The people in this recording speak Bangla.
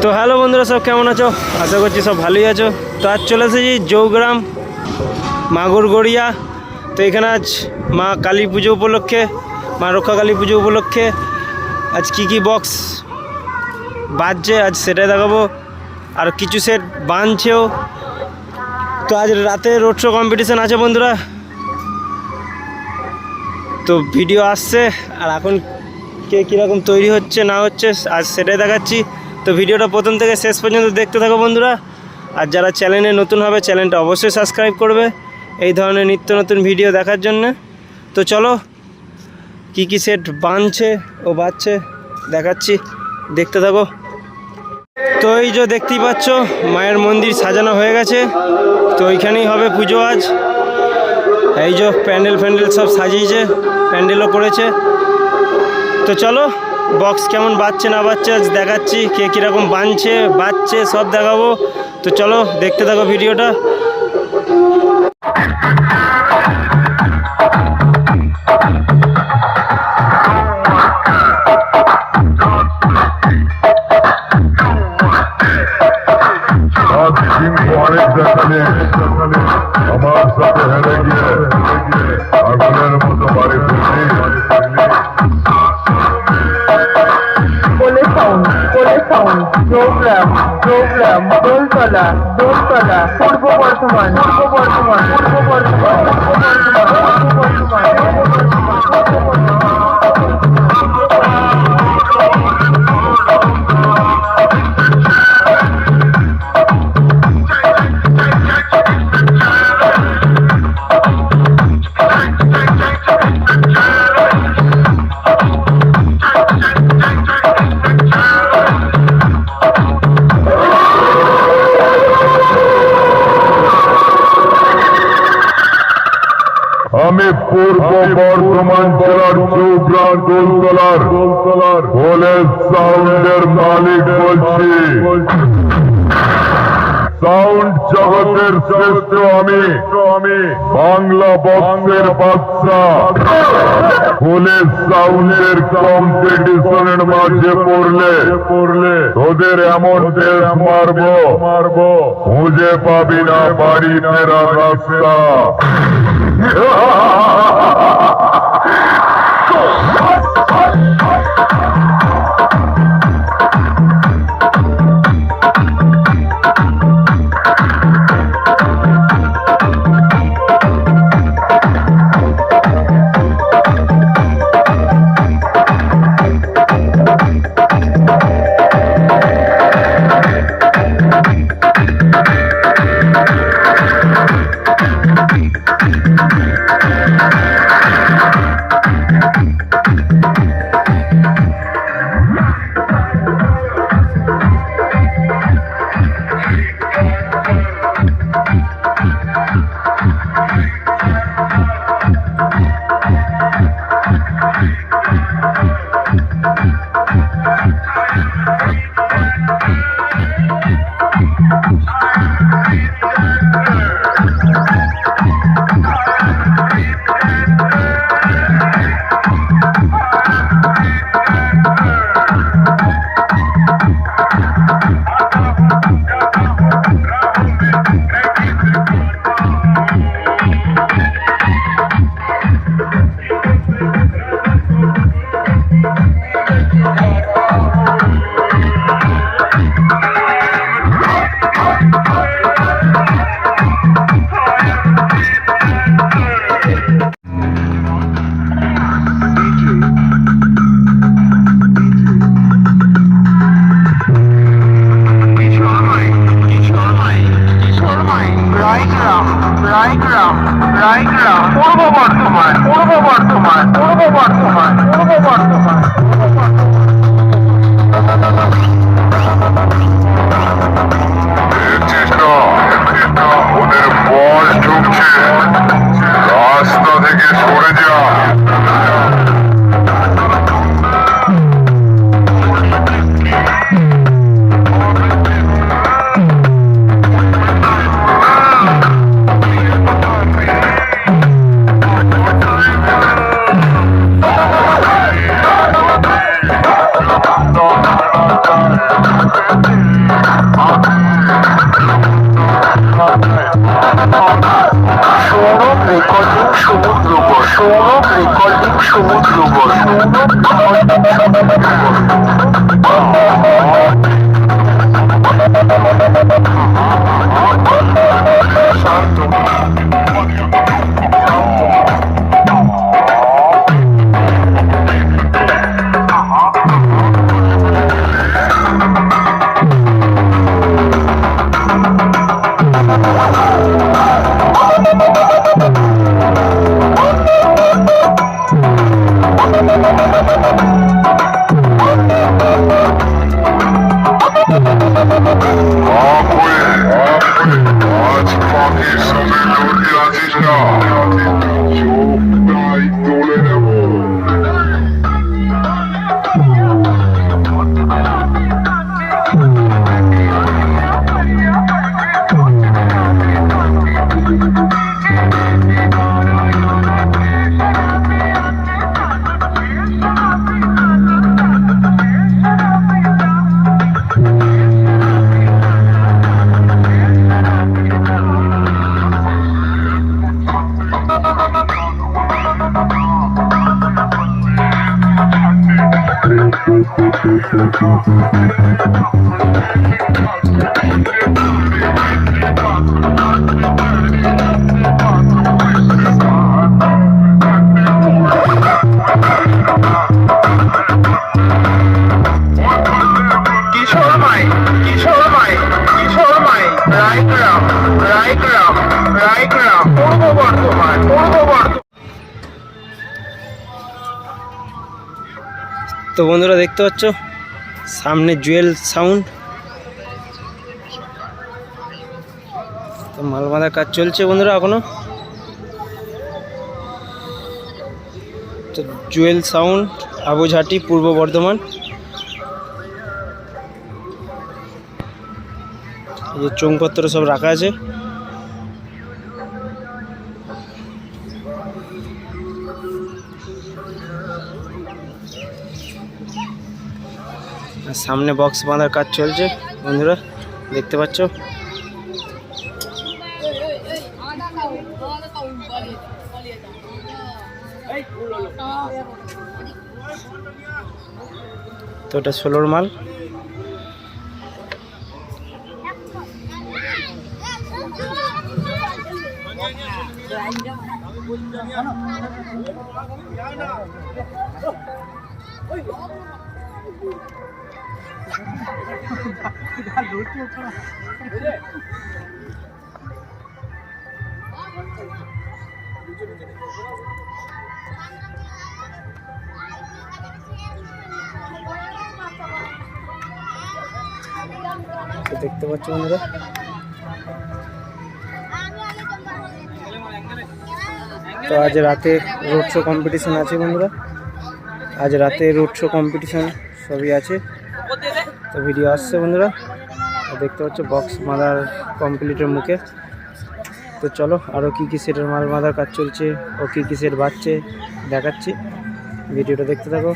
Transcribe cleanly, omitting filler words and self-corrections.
তো হ্যালো বন্ধুরা, সব কেমন আছো? আশা করছি সব ভালোই আছো। তো আজ চলে এসেছি জৌগ্রাম মাগুরগড়িয়া। তো এখানে আজ মা কালী পুজো উপলক্ষে, মা রক্ষা কালী পুজো উপলক্ষে আজ কি বক্স বাজছে আজ সেটাই দেখাবো, আর কিছু সেট বাঁধছেও। তো আজ রাতে রোড শো কম্পিটিশান আছে বন্ধুরা, তো ভিডিও আসছে আর এখন কে কীরকম তৈরি হচ্ছে না হচ্ছে আজ সেটাই দেখাচ্ছি। তো ভিডিওটা প্রথম থেকে শেষ পর্যন্ত দেখতে থাকো বন্ধুরা। আর যারা চ্যানেলে নতুন হবে চ্যানেলটা অবশ্যই সাবস্ক্রাইব করবে এই ধরনের নিত্য নতুন ভিডিও দেখার জন্য। তো চলো কি সেট বাঁধছে ও বাজছে দেখাচ্ছি, দেখতে থাকো। তো এই যে দেখতেই পাচ্ছ মায়ের মন্দির সাজানো হয়ে গেছে, তো ওইখানেই হবে পুজো আজ। এই যে প্যান্ডেল সব সাজিয়েছে, প্যান্ডেলও করেছে। তো চলো বক্স কেমন বাজছে না বাজছে আজ দেখাচ্ছি, কে কীরকম বাজছে সব দেখাবো। তো চলো দেখতে থাকো ভিডিওটা। অনেক দেখালে আমার সাথে হেরে গিয়ে আগুনের মতো বাড়ি ফিরলি। জৌগ্রাম দোলতলা পূর্ব বর্ধমান আমি পূর্ব বর্ধমান জেলার জৌগ্রাম দোলতলার ভোলের সাউন্ডের মালিক বলছি। সাউন্ড জগতের শ্রেষ্ঠ আমি বাংলা বক্সের বাদশা। ভোলের সাউন্ডের কম্পিটিশনের মাঝে পড়লে তোদের এমন দেশ মারবো খুঁজে পাবি না বাড়ি ফেরার রাস্তা। পূর্ব বর্ধমান ওদের বয়স ঢুকছে, রাস্তা থেকে সরে যা। সৌরভ রেকর্ডিং সমুদ্রবর, সৌরভ রেকর্ডিং সমুদ্রবর, সৌরভ রেকর্ডিং আজ পাখির সাথে লড়তে আছিস না, চোখটাই তুলে নেব। রায়গ্রাম, পূর্ব বর্ধমান, পূর্ব বর্ধমান। তো বন্ধুরা দেখতে পাচ্ছ সামনে জুয়েল সাউন্ড, তো মাল বাঁধার কাজ চলছে বন্ধুরা এখনো। তো জুয়েল সাউন্ড, আবুঝাটি, পূর্ব বর্ধমান। এই যে চৌপত্র সব রাখা আছে। আর সামনে বক্স বাঁধার কাজ চলছে বন্ধুরা দেখতে পাচ্ছ। তো এটা 16 মাল। দেখতে পাচ্ছ বন্ধুরা তো আজ রাতে রোড শো কম্পিটিশন আছে বন্ধুরা, আজ রাতে রোড শো কম্পিটিশন সবই আছে। তো ভিডিও আসছে বন্ধুরা দেখতে পাচ্ছ বক্স বাঁধার কমপ্লিটের মুখে। তো চলো আরও কী কী সেটের মাল বাঁধার কাজ চলছে ও কী কী সেট বাজছে দেখাচ্ছি, ভিডিওটা দেখতে থাকো।